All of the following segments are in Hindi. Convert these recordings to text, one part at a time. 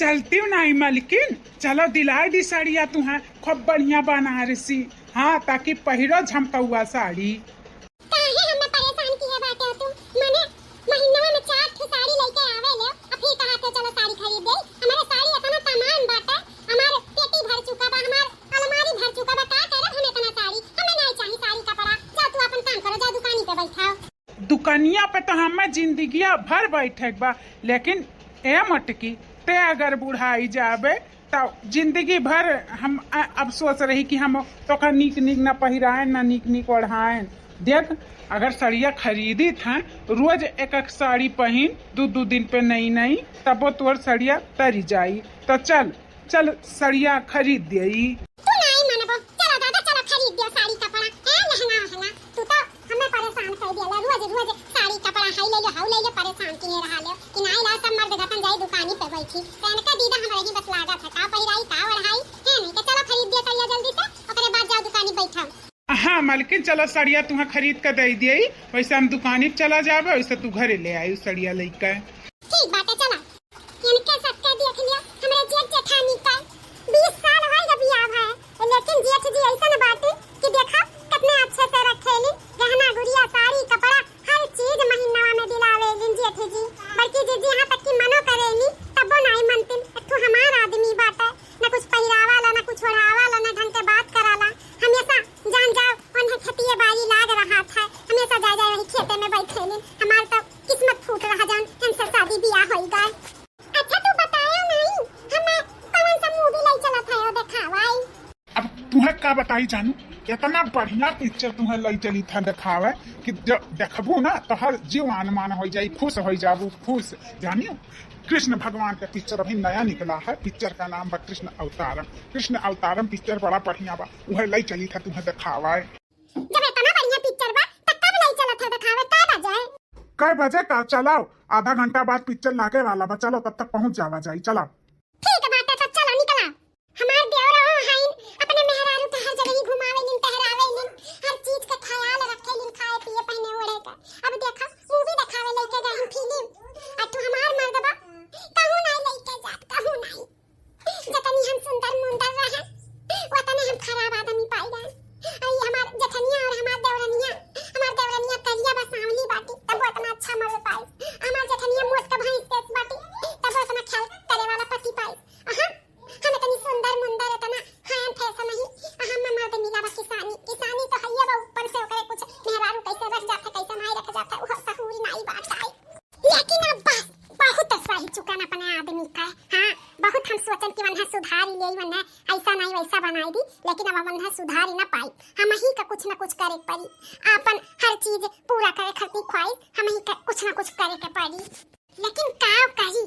चलती हूँ नहीं मालकिन, चलो दिलाई दी साड़िया तुम्हें खूब बढ़िया बनारसी। हाँ, ताकि पहिरो झमकौआ साड़ी। काहे हमें परेशान किए बाटे हो तुम? मने महीनवा में 4 ठे साड़ी लेके आवे ले, अब फिर कहते चलो साड़ी खरीद दे। हमारे साड़ी इतना सामान बाटे, हमारे पेटी भर चुका बा, हमार अलमारी भर चुका बा। का करे हम इतना साड़ी? हमें नहीं चाहिए साड़ी कपड़ा। जाओ तू अपन काम करो, जाओ दुकानी पे बैठाओ। दुकानिया पे तो हमें जिंदगिया भर बैठे बा, लेकिन ए मटकी ते अगर बुढ़ाई जाबे तो जिंदगी भर हम अब सोच रही कि हम तो का नीक नीक न पहिराएं न नीक नीक ओढ़ाएं। देख, अगर साड़िया खरीदी था रोज एक एक साड़ी पहन दो दिन पे नई नई, तब वो तोर साड़िया तरी जाई। तो चल चल साड़िया खरीद दे। तू नहीं मानबो, चलो दादा चलो खरीद दियो साड़ी कपड़ा। लहंगा वहंगा तू तो हमें परेशान कर दिया। रोज रोज साड़ी कपड़ा हाई ले लो हाउ ले लो, परेशान किए रहा ले कि नहीं ला। सब मर्द गतन जाई दुकानी पे बैठी कहन का दीदा हमरा ही बस लागत है का पहिराई का ओढ़ाई है नहीं। तो चलो खरीद दियो साड़िया जल्दी से, ओकरे बाद जाओ दुकानी बैठो। हाँ मालकिन, चलो साड़िया तुम्हें खरीद कर दे दिए, वैसे हम दुकानी पे चला जाबे, वैसे तू घरे ले आई साड़िया लेके। ठीक बात है, चला इनके सबके देख लिया। हमरे जेठ जेठानी का 20 साल हो गए बियाह है, लेकिन जेठ जी ऐसा न बात कि देखा कितने अच्छे से रखेली गहना गुड़िया साड़ी कपड़ा हर चीज महीनवा में दिलावेली जेठ जी। बल्कि जी यहाँ तक कि मनो करेली तब वो नहीं मनतिन। तू हमार आदमी बात है, न कुछ पहिरावाला न कुछ ओढ़ावाला न ढंग के बात कराला। हमेशा जान जाओ उन्हें खतिए बारी लाग रहा था, हमेशा जा जा वही खेते में बैठेली। हमार तो किस्मत फूट रहा जान इनसे शादी बियाह हो गए। अच्छा तू बताया नहीं हमें कौन सा मूवी लाई चला था वो दिखावाई? अब तुम्हें का बताई जानू, इतना बढ़िया पिक्चर तुम्हें लई चली था दिखावे कि जब देखबू ना तो हर जीव आनमान हो जाई, खुश हो जाबू खुश। जानियो कृष्ण भगवान का पिक्चर अभी नया निकला है, पिक्चर का नाम बा कृष्ण अवतारम। कृष्ण अवतारम पिक्चर बड़ा बढ़िया बा, वह लई चली था तुम्हें दिखावे। जब इतना बढ़िया पिक्चर बा तब कब लाई चला था दिखावे? का बजे? कई बजे का? चलाओ, आधा घंटा बाद पिक्चर लागे वाला बा, चलो तब तक पहुंच जावा जाई। चलो ठीक बात है, तो चलो निकला। हमार देवरा हाइन अपने मेहरारू के हर जगह ही घुमावेलिन टहरावेलिन, हर चीज का ख्याल रखेलिन, खाए पिए पहने ओढ़े का। अब देखा मूवी दिखावे लेके गए हम फिल्म, और तू हमार मर्द बा कहूं नहीं लेके जात, कहूं नहीं। जतनी हम सुंदर मुंदर रहे वतने हम खराब आदमी पाई गए। आई हमार जठनिया और हमार देवरनिया करिया बस सांवली बाटी तब उतना अच्छा मर्द पाई। हमार जठनिया मोट का भैंस तेज बाटी तब उतना ख्याल करे वाला पति पाई। हम इतनी सुंदर मुंदर इतना हायन फैशन नहीं, हम मर्द मिला बा किसानी तो हइया बा। ऊपर से ओकरे कुछ मेहरारू कैसे रख जाता कैसे नहीं रख जाता वो सहूरी नहीं बात आई। लेकिन अब बस बहुत सही चुका ना अपने आदमी का। हाँ बहुत हम सोचन कि वन्हा सुधारी ले वन्हा ऐसा नहीं वैसा बनाई दी, लेकिन अब वन्हा सुधारी ना पाई। हम ही का कुछ ना कुछ करे पड़ी, अपन हर चीज पूरा करे खरती ख्वाहिश हम ही का कुछ ना कुछ करे के पड़ी। लेकिन काव करी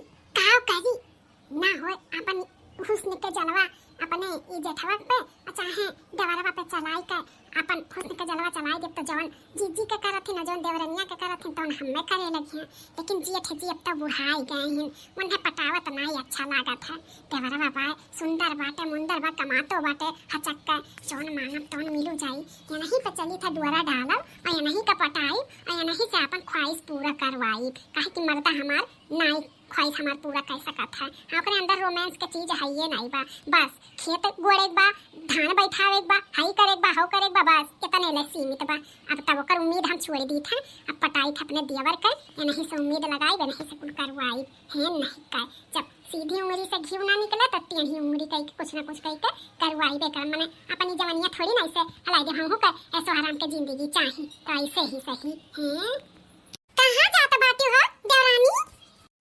ना हो अपन हुस्न के जलवा अपने ई जेठवा पे चाहे देवरवा पे चलाई के अपन हुस्न के जलवा चलाई दे तो जवन जीजी के करत न जवन देवरनिया के करत तो हमें करे लगी। लेकिन जेठ जी अब तो बुढ़ाई गए हैं, उन्हें पटावत नहीं अच्छा लागत है। देवरवा बा सुंदर बाटे मुंदर बा कमातो बाटे हचक्का जौन मांगब तौन मिलू जाई। ये नहीं पे चली था दुआरा डालब और ये नहीं का पटाई और ये नहीं से अपन ख्वाहिश पूरा करवाई। काहे कि मर्दा हमार नहीं ख्वाहिश हमार पूरा कर सकत है। ओकरे अंदर रोमांस के चीज है ये नहीं बा, बस खेत गोड़े बा धान बैठावे बा हाई करे बा हाउ करे बा, बस कितने ले सीमित बा। अब तब ओकर उम्मीद हम छोड़ दी था, अब पटाई था अपने दियावर कर ये नहीं से उम्मीद लगाई वे नहीं से कुल करवाई है नहीं का। जब सीधी उंगली से घी ना निकले तो टेढ़ी उंगली कह के कुछ ना कुछ कह के करवाई बे कर। मने अपनी जवानिया थोड़ी ना ऐसे हलाई दे हम कर ऐसो आराम के जिंदगी चाहिए तो ऐसे ही सही है। कहां जात बाटी हो देवरानी?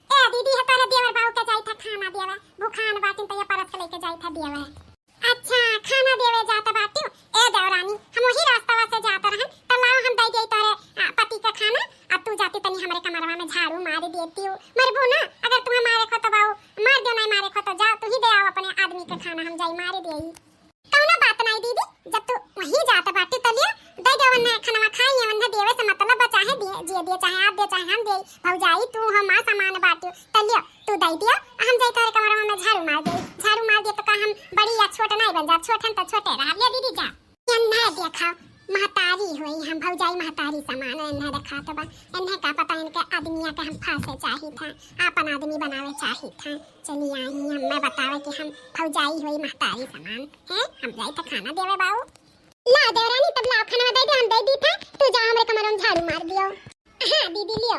ए दीदी है तारे देवर बाऊ के जाई था खाना देवे, भूखान बाटिन तो ये परस के लेके जाई था देवे। अच्छा खाना देवे जात बाटी ए देवरानी, हम वही रास्ता से जात रहे तो लाओ हम दई देई तारे पति का खाना। अब तू जाती तनी हमरे कमरवा में झाड़ू मार देती हो मरबू ना। अगर तुम्हें मारे को तो बाऊ मार दो, नहीं मारे को तो जाओ तू ही दे आओ अपने आदमी का खाना, हम जाई मारे देई। कौनो बात नहीं दीदी, जब तू वही जात बाटी तो लिया दे दे वन्ना खाना खाई वन्ना देवे से मतलब चाहे दे चाहे आप दे चाहे हम दे भौजाई तू हम मां सामान बाटी तो लिया तू दे दिया हम जाई तारे कमरवा में झाड़ू मार दे तो का हम बड़ी या छोटा नहीं बन जा, छोटन तो छोटे रह ले दीदी जा। ये देखा महतारी हुई हम भौजाई महतारी सामान इन्हें रखा तो बा इन्हें का पता इनके आदमी दुनिया के हम फंसे चाही था, अपन आदमी बनावे चाही था। चली आई हमें बतावे कि हम फौजाई होई महतारी समान है, हम जाई था खाना देवे बाऊ। ला देवरानी तब ला खाना दे दे, हम दे दी था, तू जा हमरे कमर में झाड़ू मार दियो। हां दीदी लियो।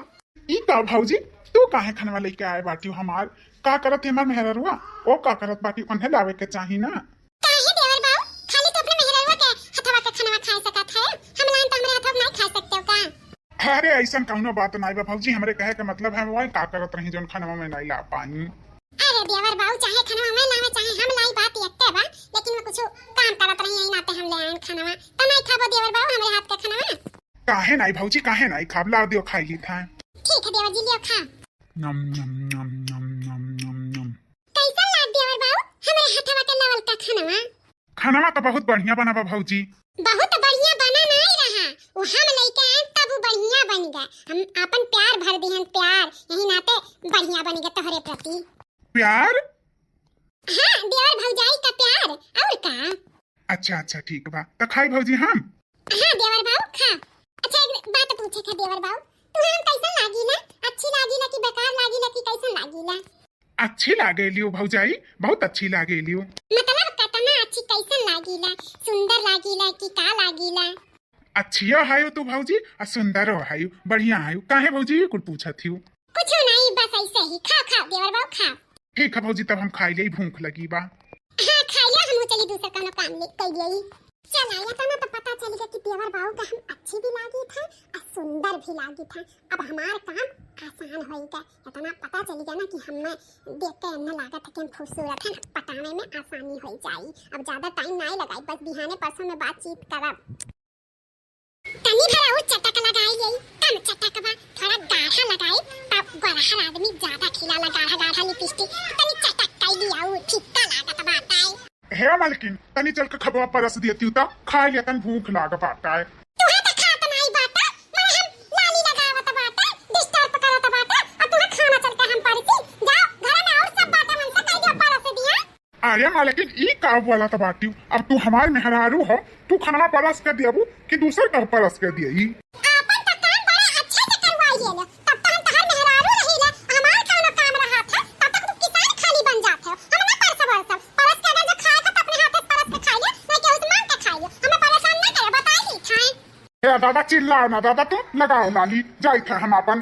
ई का भौजी तू काहे खाना लेके आए बाटी हमार का करत है हमार मेहररुआ ओ का करत बाटी उन्हें लावे के चाही ना। काहे देवर बाऊ खाली तो अपने मेहररुआ के हथवा के खाना खा सकत है, हम लाइन तो हमरे हथवा नहीं खा सकते हो का। अरे ऐसा कौनो बात नहीं बा भौजी, हमरे कहे के मतलब है वो का करत रही जोन खाना में नहीं ला पाई। अरे देवर बाऊ चाहे खाना में लावे चाहे हम लाई बात एकते बा, लेकिन मैं कुछ काम करत रही यही नाते हम ले आए खाना में त नहीं खाबो देवर बाऊ हमरे हाथ के खाना। काहे नहीं भौजी काहे नहीं खाब ला दियो खाई ली था। ठीक है देवर जी लियो खा। नम नम नम नम नम नम नम। कैसा लाग देवर बाऊ हमरे हथवा के लेवल का खाना? खाना तो बहुत बढ़िया बना बा भौजी। बहुत बढ़िया बना नहीं रहा, वो हम लेके आए तब वो बढ़िया बन गया। हम अपन प्यार भर दिहन, प्यार यही नाते बढ़िया बन गया तोहरे प्रति। प्यार? हाँ देवर भौजाई का प्यार और का। अच्छा अच्छा ठीक बा तो खाई भौजी हम। हाँ देवर बाऊ खा। अच्छा एक बात पूछे था देवर बाऊ, तू हम कैसा लागिला? अच्छी लागिला कि बेकार लागिला कि कैसा लागिला? अच्छी लागे लियो भौजाई, बहुत अच्छी लागे लियो। मतलब कतना अच्छी कैसा लागिला? सुंदर लागिला कि का लागिला? अच्छियो हायो तू भौजी आ सुंदरो हायो बढ़िया हायो। काहे भौजी कुछ पूछा थी? कुछ नहीं बस ऐसे ही। खा खा देवर बाऊ खा। ठीक है भौजी तब हम खाई ले, भूख लगी बा। हाँ खा लिया, हम चली दूसरा काम ले कर लिया। चल आया था ना तो पता चल गया कि देवर बाऊ का हम अच्छी भी लागी था और सुंदर भी लागी था। अब हमारा काम आसान हो गया, इतना पता चल गया ना कि हमें देख के न लागत है कि हम खूबसूरत है, पटाने में आसानी हो जाई। अब ज्यादा टाइम नहीं लगाई, बस बिहाने परसों में बातचीत करब। तनी भरा वो चटक लगाई गई, कम चटक बा, थोड़ा गाढ़ा लगाई तब गरहर आदमी ज्यादा खिला गाढ़ा गाढ़ा लिपस्टिक तनी चटक कर दिया, वो फिक्का लागत बाता है। हे मालकिन तनी चल के खबवा परस देती ता खा लिया तन भूख लाग पाता है। तुहे त खात नहीं बाता, मैं हम लाली लगावत बाता, डिस्टर्ब करत बाता और तुहे खाना चल के हम परसी जाओ घर में और सब बाता मन से कह दियो परस दिया। अरे मालकिन ई का वाला तो बाटी, अब तू हमार मेहरारू हो, तू खाना परस के देबू कि दूसर का परस के देई? आपन त काम बड़ा अच्छे से करवाइए ले, तब तक हम तहर मेहरारू रहीले, हमार कोनो काम रहा था तब तक तू किसान खाली बन जात हो। हम ना परस परस के अगर जो खाए था अपने हाथ से परस के खा ले, नहीं के उस्मान के खा ले, हमें परेशान ना करे बताई खाए। हे दादा चिल्लाओ ना दादा, तू लगाओ लाली जाई था हम अपन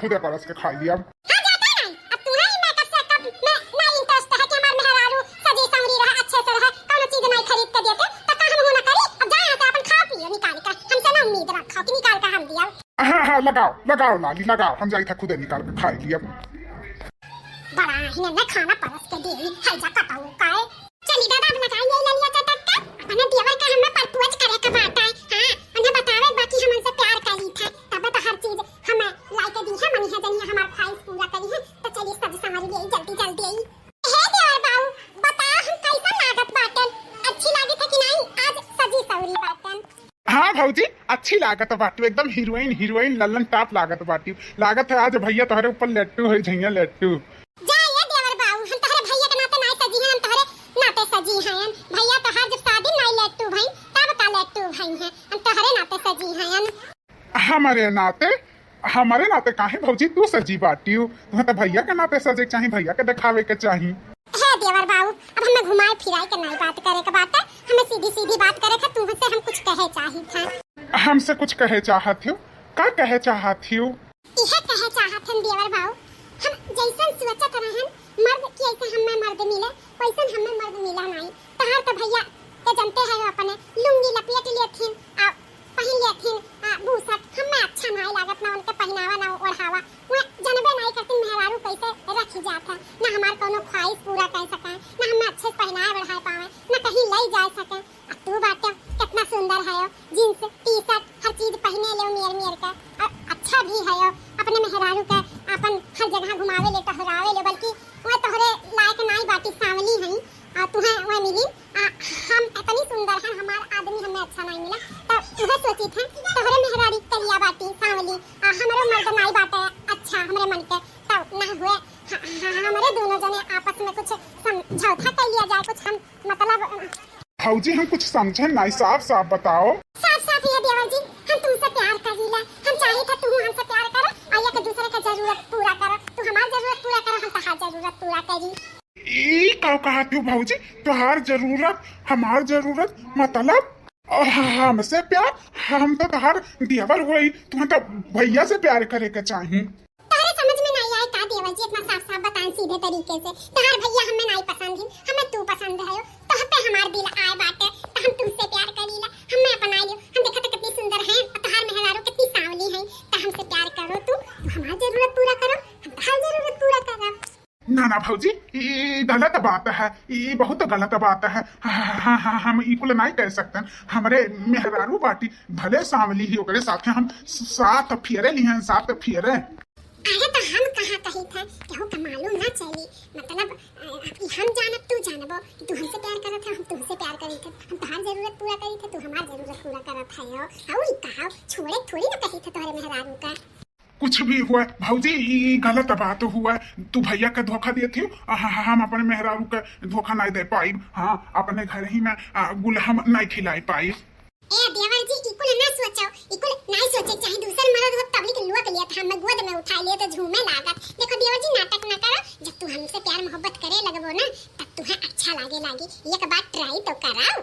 खुदे परस के खाई लिया। हां जाता नहीं, अब तुम्हारा ही मेकअप से कब मैं ना इंटरेस्ट है कि हमार मेहरारू सजी संवरी रहा, अच्छे से रहा, कोनो चीज नहीं खरीद के देते तो का हम होना करी। अब जा यहां से अपन खा पियो निकाल के, हमसे ना उम्मीद रखो कि निकाल के हम दिया। हाँ लगाओ लाली लगाओ, हम जाई था खुदे निकाल के खाई लिया। बड़ा ही ना खाना परस के दे है जा कटाऊ काए। चली दादा अब लगाई ले लिया चटक का, अपने देवर का हमें परपुज करे के बात है। हां उन्हें बतावे बाकी हम उनसे प्यार करी था तब तो हर चीज हमें लाके दी है, मनी है जनी हमार ख्वाहिश पूरा करी है। तो चलिए सब समझ गई जल्दी जल्दी आई। हे देवर बाऊ बता हम कैसा लागत बाटन, अच्छी लागी था कि नहीं आज सजी सवरी बाटन? हाँ भौजी अच्छी लागत बाटी, एकदम हीरोइन लल्लन टॉप लागत बाटी। लागत है आज भैया तुम्हारे ऊपर लट्टू है झैया लट्टू। जा ये देवर बाऊ हम तोहरे भैया के नाते नहीं सजी हैं, हम तोहरे नाते सजी हैं। भैया तो हर जब शादी नहीं लट्टू भाई तब का लट्टू भाई हैं, हम तोहरे नाते सजी हैं। हमारे नाते काहे भौजी तू सजी बाटी हो? तुम्हें तो भैया के नाते सजे चाही, भैया के दिखावे के चाही। हे देवर बाऊ अब हमें घुमाए फिराए के नहीं बात करे के बात है, हमें सीधी सीधी बात करे के तुमसे हम कुछ कहे चाही था। हमसे कुछ कहे चाहत हो? का कहे चाहत हो? इहे कहे चाहत हम देवर बाऊ, हम जैसन सोचत रहन मर्द की ऐसे हमें मर्द मिले वैसन हमें मर्द मिला नहीं। तहार तो भैया के जानते हैं अपने लुंगी लपेट लेथिन आ पहन लेथिन बूसट, हमें अच्छा नहीं लागत ना उनके पहनावा ना ओढ़ावा। वो जनबे नहीं करती मेहरारू कैसे रखी जात है, ना हमार कोनो ख्वाहिश पूरा कर सके, ना हमें अच्छे से पहनाए ओढ़ाए पावे, ना कहीं ले जा सके। अब तू बाटे कितना सुंदर है, जींस टी शर्ट हर चीज पहने ले मेर के और अच्छा भी है, अपने मेहरारू के अपन हर जगह घुमावे ले टहरावे ले, बल्कि वो तोहरे लायक नहीं बाटी सांवली है आ तुहे वो मिली हम इतनी सुंदर है, हमार आदमी हमें अच्छा नहीं मिला तो तुहे सोची थे तोहरे मेहरारी करिया बाटी सांवली हमरो मर्द नहीं बाटे अच्छा हमरे मन के तो ना हुए हमारे दोनों जने आपस में कुछ समझौता कर लिया जाए, कुछ हम मतलब। भौजी हम कुछ समझे नहीं, साफ बताओ। साफ साफ ये देवर जी हम तुमसे प्यार करीला, हम चाहे था तुम हमसे प्यार करो और एक दूसरे के ई का कहती हूँ भाऊजी, तुहार जरूरत हमार जरूरत मतलब हमसे प्यार, हम तो तुहार देवर हुई, तुम्हें तो भैया से प्यार करे के चाहिए। तारे समझ में नहीं आए का देवर जी, इतना साफ साफ बताएं सीधे तरीके से। तहार भैया हमें नहीं पसंद है, हमें तू पसंद है। तो पे हमार दिल आए बाटे तो हम तुमसे प्यार करीला, हमें अपना लियो। हम देखा तो कितनी सुंदर है और तहार मेहरारू कितनी सांवली है, तो हमसे प्यार करो तू हमारी जरूरत पूरा करो, हम तहार जरूरत पूरा करो। ना ना भाऊजी, ये गलत बात है, ये बहुत गलत बात है। हम इकुल नहीं कह सकते। हमारे मेहरारू बाटी भले सांवली ही ओकरे साथे हम साथ फेरे लिए, साथ फेरे। अरे तो हम कहाँ कही थे, केहू का मालूम ना चली, मतलब हम जानब तू जानबो कि तू हमसे प्यार करत है, हम तुमसे प्यार करी थे, हम तहार जरूरत पूरा करी थे, तू हमार जरूरत पूरा करत है। और कहा छोड़े थोड़ी ना कही थे तोहरे मेहरारू का। कुछ भी हुआ भाऊजी, ये गलत बात हुआ। तू भैया के धोखा दिए थी, हम अपने मेहरारू के धोखा नहीं दे पाई। हाँ, अपने घर ही में गुलाम नहीं खिलाई पाई। ए देवर जी, इकुल ना सोचो, इकुल नहीं सोचे, चाहे दूसर मर्द हो तब भी लुक लिया था, हम गोद में उठा लिए तो झूमे लागत। देखो देवर जी, नाटक ना करो, जब तू हमसे प्यार मोहब्बत करे लगबो ना तब तुम्हें अच्छा लागे, एक बार ट्राई तो कराओ।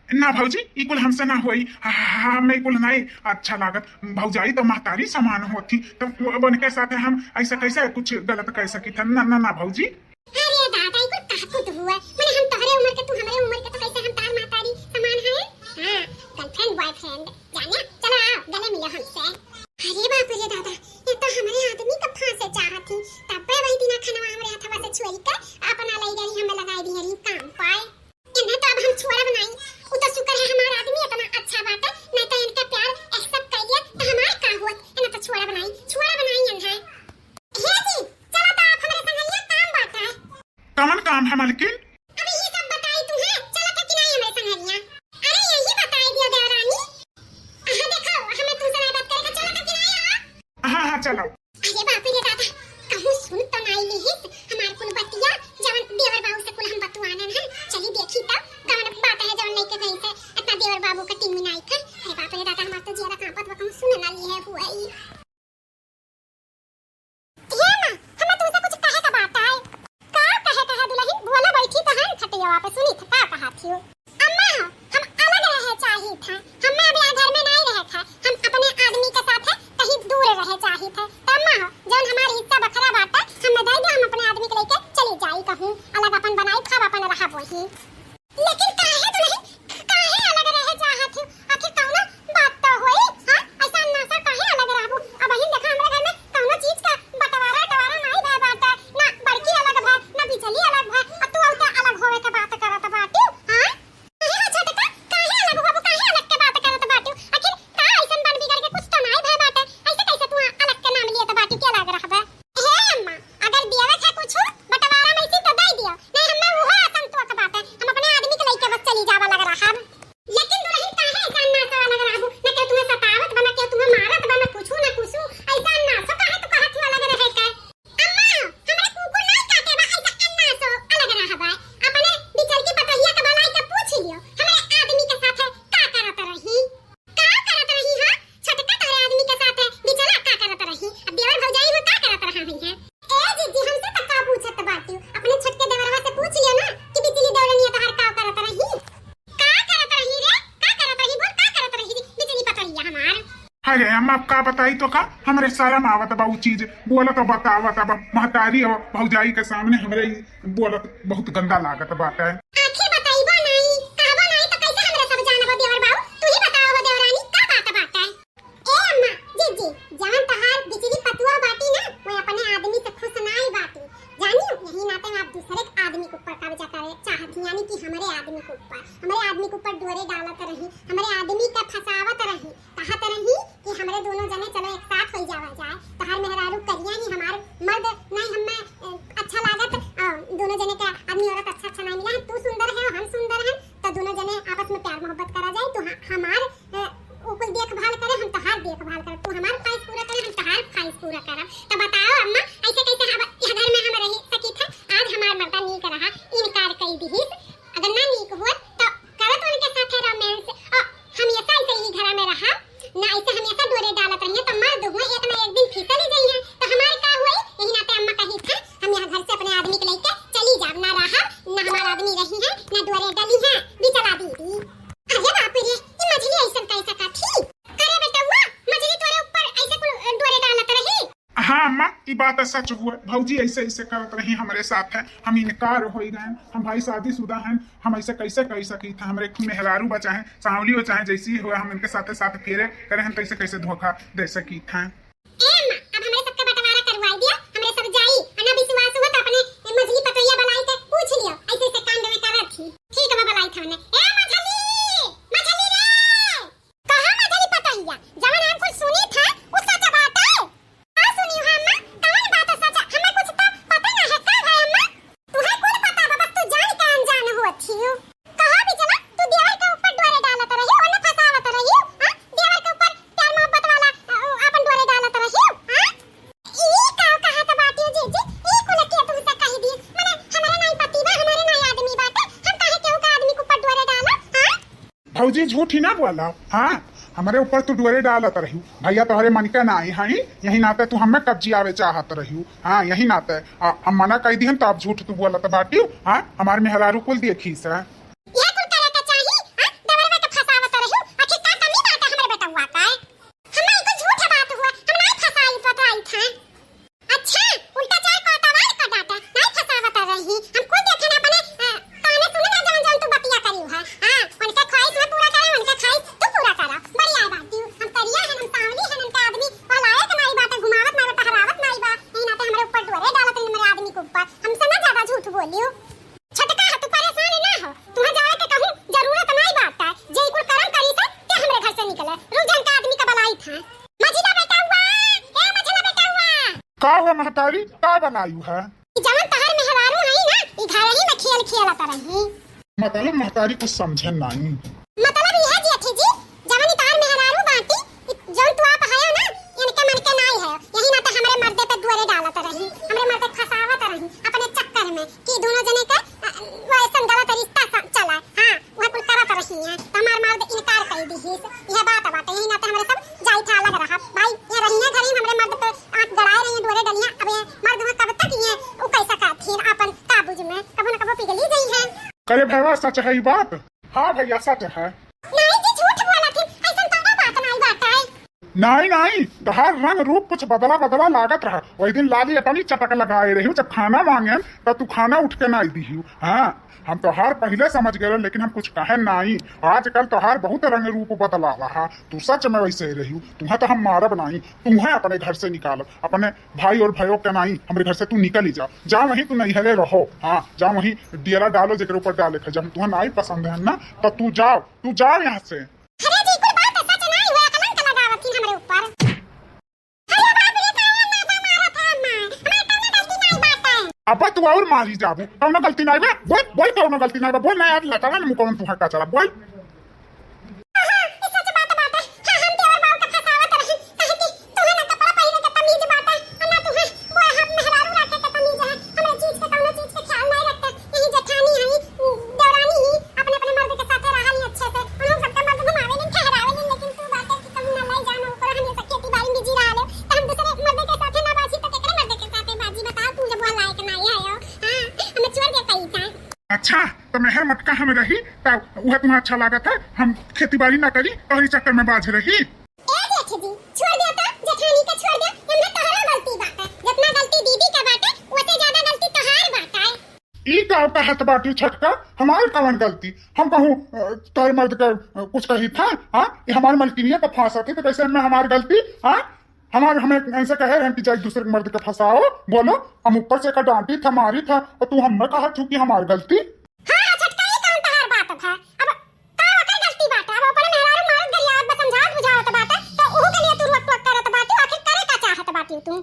ना भाऊजी, इकुल हमसे ना हुई, हमें इकुल नहीं अच्छा लागत। भौजाई तो महतारी समान होती, तो बन के साथ हम ऐसा कैसे कुछ गलत कह सकी था। ना ना ना भाऊजी। अरे दादा, इकुल काकू तो हुआ, माने हम तोहरे उम्र के तू हमारे उम्र के, तो कैसे हम तार महतारी समान है। हां, गर्लफ्रेंड बॉयफ्रेंड जाने, चलो आओ गले मिलो हमसे। अरे बाप रे दादा, ये तो हमारे आदमी का फांसे चाहत थी, तब पे वही दिन खनवा हमरे हथवा से छोड़ी के अपना लई गई, हमें लगाई दी हरी काम पाए। इन्हें तो अब हम छोड़ा बनाई, वो तो शुक्र है हमारा आदमी इतना अच्छा बात है, नहीं तो इनका प्यार एक्सेप्ट कर लिया तो हमारा का होत। इन्हें तो छोड़ा बनाई इन्हें। हे जी, चलो तो आप हमारे संग ये काम बात है। कौन काम है मालकिन? अभी ये सब बताई तुम्हें, चलो तो कि नहीं हमारे संग हरिया। अरे यही बताई दियो देवरानी। देखो हमें तुमसे नहीं बात करेगा, चलो तो कि नहीं आओ। हाँ हाँ चलो। अरे बाप रे दादा, कहूं सुन तो नहीं लिहित हमार कुल बतिया, जवन देवर बाबू से कुल हम बतवानन है। चली देखी तब कौन बात है जवन नहीं के कहीं से इतना देवर बाबू का टीम में आई था। अरे बाप रे दादा, हमार तो जेरा कांपत वकम सुन ना ली है हुआ ही। ये ना हमें तुमसे कुछ कहे का बात है। का कहे दुल्हन बोला बैठी तो हम खटिया पे सुनी था का कहा थी। अम्मा हम अलग रहे चाहिए था, हम अभी घर में नहीं रहे था, हम अपने आदमी के साथ कहीं दूर रहे चाहिए था। अम्मा जौन हमारी हिस्सा बखरा बाटा हम दे दे, हम अपने आदमी के लेके चली जाई, कहूं अलग अपन बनाई खाब अपन रहा वही। लेकिन काहे दुल्हन काहे अलग रहे चाहत हो, आखिर कौनो बात तो होई। हां ऐसा ना सा काहे अलग रहबू। अब ही देखा हमरे घर में कौनो चीज का बंटवारा नहीं भय बाटा, ना बड़की अलग भय ना बिचली अलग भय, और तू औता अलग होवे के बात करत बाटू। हां काहे हो छोटका, काहे अलग होबू, काहे अलग के बात करत बाटू। आखिर का ऐसन बन बिगड़ के कुछ तो नहीं भय बाटा, ऐसे कैसे तू अलग के नाम लिए तो बाटू के अलग रहबे। हे अम्मा, अगर देवे था कुछ बंटवारा में से तो दे दियो, नहीं हमें वो आसन तो का बात है, हम अपने आदमी के लेके बस चली जावा लग रहा। लेकिन दुल्हन काहे ऐसा ना सा लग रहबू, ना के तुम्हें सतावत बना के तुम्हें मारत बना कुछ ना कुछ ऐसा ना सो काहे तू कहत अलग रहे के। अम्मा हमरे कुकुर नहीं काटे बा, ऐसा अन्ना सो अलग रहबा। अपने बिचल की पतहिया के बनाई के पूछ लियो हमरे आदमी के साथ का करत रही, का करत रही। हां छोटका तोरे आदमी के साथ बिचला का करत रही, अब देवर भौजाई में का करत रहा है। ए जीजी हमसे तक का पूछत बाटी, अपने छोटके देवरवा से पूछ लियो ना कि बिचली देवरनिया तोहर का करत रही, का करत रही रे, का करत रही, बोल का करत रही बिचली पतहिया हमार। अरे हम आप का बताई तो का, हमरे शर्म आवत बा उ चीज बोला तो बतावत। अब महतारी और भौजाई के सामने हमरे बोलत बहुत गंदा लागत बात है। आखिर बताइबो नहीं, कहबो नहीं तो कैसे हमरे सब जानबो देवर बाबू, तू ही बताओ हो देवरानी का बात है। ए अम्मा जीजी, जवन तहार बिचली पतुआ बाटी ना, वो अपने आदमी से खुश नहीं बाटी, जानियो यही नाते में आप दूसरे आदमी के ऊपर कब्जा करे चाहती, यानी कि हमारे आदमी के ऊपर डोरे डालत रही, हमारे आदमी का फसावत रही, कहत रही कि हमारे दोनों जने चलो एक साथ हो जावा जाए, तहार मेहरारू करिया ही हमार मर्द नहीं हमें अच्छा लागत, दोनों जने का आदमी औरत अच्छा नहीं मिला है, तू सुंदर है हम सुंदर हैं, तो दोनों जने आपस में प्यार मोहब्बत करा जाए, तो हमार ऊपर देखभाल करे, हम तहार देखभाल करे, तू हमार ख्वाहिश पूरा करे, हम तहार ख्वाहिश पूरा करब। तो बताओ अम्मा ऐसे कैसे घर में हम रह सकी था। आज हमार मर्दा नीक रहा, इनकार कई दिहिस, अगर ना नीक हुआ तो करत उनके साथ रोमांस, हमेशा ऐसे ही घर में रहा ना, ऐसे हमेशा डोरे डालत रहिए तो मर्द हुए एक ना एक दिन फिसल ही जाइए, तो हमारे का हुई। यही नाते अम्मा कही था हम यहाँ घर से अपने आदमी के लेके चली जाब, बात सच हुआ। भौजी ऐसे ऐसे करत रही हमारे साथ है, हम इनकार हो गए। हम भाई शादीशुदा हैं, हम ऐसे कैसे कह सकी था। हमारे मेहरारू बचा है, सांवली बचा है, जैसी ही हुआ हम इनके साथ साथ फेरे करे हम कैसे कैसे धोखा दे सकी था। अब हमारे सबका बंटवारा करवाई दिया, हमरे सब जाई अना विश्वास हुआ तो अपने मछली पतैया बनाई के पूछ लियो ऐसे ऐसे कांड में करत थी। ठीक है बनाई था ने ए मछली मछली रे कहां मछली पतैया जवन हम कुछ सुनी था वो सच बात है। हां सुनी हो अम्मा कौन बात है सच, हमें कुछ तो पता ना है का भाई अम्मा तुम्हें कुल पता बा, बस तू जान के अनजान हो अच्छी हो। कहां भी चला तू देवर के ऊपर डोरे डालत रही और न फसावत रही। हां देवर के ऊपर प्यार मोहब्बत वाला अपन डोरे डालत रही। हां ई का कहा तो बात है जी ई को लेके तुमसे कह दी माने हमारे नहीं पति बा, हमारे नहीं आदमी बाटे, हम काहे केहू का आदमी के ऊपर डोरे डालो। हां भौजी झूठ ही ना बोला। हाँ हमारे ऊपर तू डोरे डालत रही, भैया तोहरे मन के ना आई यही नाते तू हमें कब्जी आवे चाहत रही। हाँ यही नाते हम मना कह दी तो आप झूठ तू बोलत बाटी। हाँ हमारे मेहरारू कुल देखी से ये कुल करे के चाहिए। हां देवर में के फसावत रही आखिर का कमी बात है हमरे बेटा हुआ का है। हमें तो झूठ बात हुआ, हम नहीं फसाई पतराई था। अच्छा उल्टा चाय को तवार का डाटा नहीं फसावत रही। हम खुद देखे ना बने काने सुने ना जान जान तू बतिया करियो है। हां उनका ख्वाहिश में पूरा करे, उनका ख्वाहिश तू पूरा करा। बढ़िया बात दी हम करिया है, हम सावली है, हम का आदमी और लायक नहीं बात घुमावत ना टहरावत नहीं बा, नहीं ना तो हमरे ऊपर डोरे डालत नहीं मेरे आदमी के ऊपर। हमसे ना ज्यादा झूठ बोलियो। छटका है तू परेशान ना हो, तुम्हें जाए के कहूं जरूरत नहीं बात है। जे कुल कर्म करी से ते हमरे घर से निकले रुझान का आदमी का भलाई था। मझिला बेटा हुआ ए मझिला बेटा हुआ का हुआ महतारी का बनायू है। जवन तहर मेहरारू हई ना ई घर ही में खेल खेलत रही। मतलब महतारी कुछ समझे नहीं। मतलब यह जी अथी जी जवन तहर मेहरारू बाटी जवन तू आप हयो ना इनके मन के नहीं है, यही ना तो हमरे मर्दे पे दुआरे डालत रही, हमरे मर्दे फसावत रही अपने चक्कर में कि दोनों जने का वैसा गलत रिश्ता चला। हां वह कुल करत रही है तो हमार मर्द इनकार कर दी है। यह बात बात यही ना तो हमरे सब जाई था अलग रहा भाई। ये रही है घर ही हमरे मर्द पे आंख गड़ाए रही डोरे डलियां। अब ये मर्द वहां कब तक ये वो कैसा का थी अपन काबूज में कबो न कबो पिघली गई है। करे भैया सच है ये बात। हाँ भैया सच है। नहीं जी झूठ बोला थी ऐसा तो बात नहीं बात है। नहीं नहीं तहार रंग रूप कुछ बदला बदला लागत रहा। वही दिन लाली अपनी चटक लगाए रही जब खाना मांगे तो तू खाना उठ के नहीं दी। हाँ हम तोहार पहले समझ गए लेकिन हम कुछ कहे नहीं। आजकल तोहार बहुत रंग रूप बदला रहा। तू सच में वैसे ही रही। तुम्हें तो हम मारब नहीं, तुम्हें अपने घर से निकाल, अपने भाई और भाइयों के नहीं हमारे घर से तू निकल ही जा। जा वहीं तू नैहरे रहो। हाँ जा वहीं डेरा डालो जेकर ऊपर डाले के। जब तुम्हें नहीं पसंद है ना तो तू जाओ यहाँ से। अरे जी कोई बात सच नहीं हुआ, कलंक लगावत थी हमरे ऊपर। अरे बाप रे काया ना मारा था अम्मा, हमारे कौनो गलती नहीं बात है। अब तू और मारी जाबू कौनो गलती नहीं बे। बोल कौनो गलती नहीं बे। बोल ना यार लता ना मुंह कौन तू हक्का चला बोल। सच बात है। हां हम देवर बाऊ के फसावत रही कहे कि तोहे ना कपड़ा पहने के तमीज बात है और ना तोहे वो हम मेहरारू रखे के तमीज है। हमरे चीज के कौनो चीज के ख्याल नहीं रखते। यही जेठानी है देवरानी ही अपने अपने मर्द के साथ रहा ही अच्छे से। उन सबका मर्द घुमावे नहीं ठहरावे नहीं, लेकिन तू बात है कि कहीं ना लाई जानो ऊपर हम ये सब खेती बाड़ी में जी रहा ले तो हम दूसरे मर्द के साथ ना बाजी तो केकरे मर्द के साथ बाजी बता तू जब वो लायक नहीं है। हां हमें छोड़ के कही था। अच्छा तो मेहर मटका हम रही तब वह तुम्हें अच्छा लागत है। हम खेती बाड़ी ना करी तो ही चक्कर में बाज रही। ए जेठ जी छोड़ दिया था जेठानी का छोड़ दिया। इनमें तोहरा गलती बात है, जितना गलती दीदी का बात है उससे ज्यादा गलती तोहार बात है। ई का कहत बाटी छटका हमारी कवन गलती। हम कहूँ तोहरे मर्द का कुछ कही था। हाँ ये हमारी मलकिनिया का फांसा थी तो कैसे में हमारी गलती। हाँ हमें ऐसे कहे रहे कि चाहे दूसरे मर्द के फंसाओ। बोलो हम ऊपर से का डांटी था मारी था और तू हमें कहा थी कि हमारी गलती। हां छटका ये कौन तोहार बात था। अब का वकर गलती बात है। अब ऊपर मेहरारू मारत गरियात में समझावत बुझावत बात है तो ओहू के लिए तू रोक टोक करत बाटी आखिर करे का चाहत बाटी तू।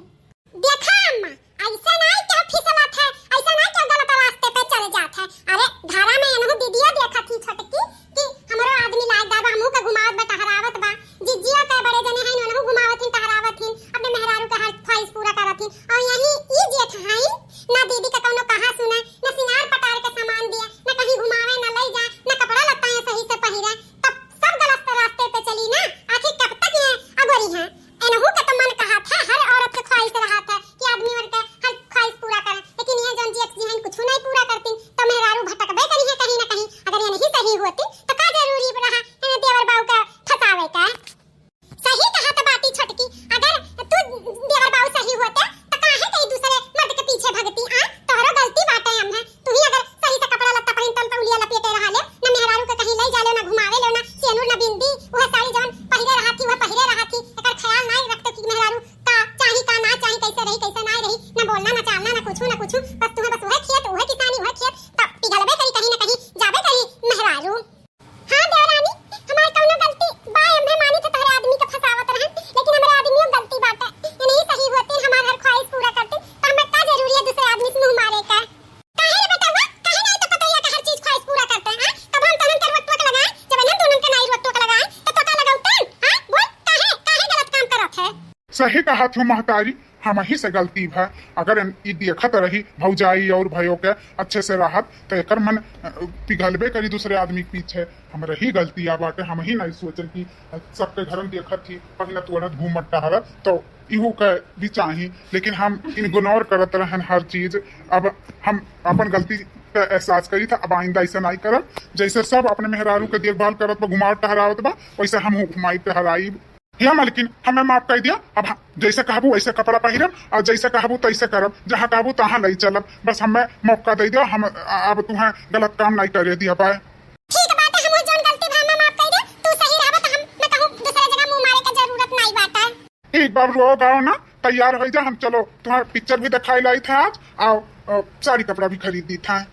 देखा अम्मा ऐसा नहीं क्या फिसलत है, ऐसा नहीं क्या गलत रास्ते पे चले जात है। अरे धारा में एनहु दीदिया देखा थी छटकी कि हमरो आदमी लायक दाबा हमहू के घुमावत बा टहरावत बा। जिजिया के बड़े जने हैं उनहु घुमावत टहरावत अपने मेहरारू का हर ख्वाहिश पूरा करत और यही ई जेठ हैं ना दीदी का कौनो कहा सुना ना सिंगार पटार के सामान सही कहा थी महतारी, हम ही से गलती है। अगर ई देखत रही भौजाई और भयो के अच्छे से रहत तो एकर मन पिघलबे करी दूसरे आदमी के पीछे। हमरे ही गलती आ बाटे, हम ही नहीं सोचल कि सबके घर में देखत थी पहले तुरंत घूमत टहरत तो इहू के भी चाही, लेकिन हम इग्नोर करत रहन हर चीज। अब हम अपन गलती का एहसास करी था, अब आइंदा ऐसा नहीं करब। जैसे सब अपने मेहरारू के देखभाल करत बा, घुमाव टहरावत बा, वैसे हम घुमाई टहराई। हे मालकिन हमें माफ कर दिया। अब जैसे कहबू वैसे कपड़ा पहिरब और जैसे कहबू तैसे करब, जहाँ कहबू तहाँ ले चलब। बस हमें मौका दे दिया, हम अब तुम्हें गलत काम नहीं करे दिया पाए। ठीक बात है, हम जोन गलती भा में माफ कर दे। तू सही रहबा त हम मैं कहूं दूसरा जगह मुंह मारे का जरूरत नहीं बाटे। एक बार रो गाओ ना, तैयार हो जा, हम चलो तुम्हारा पिक्चर भी दिखाई लाई था आज, आओ साड़ी कपड़ा भी खरीद दी था।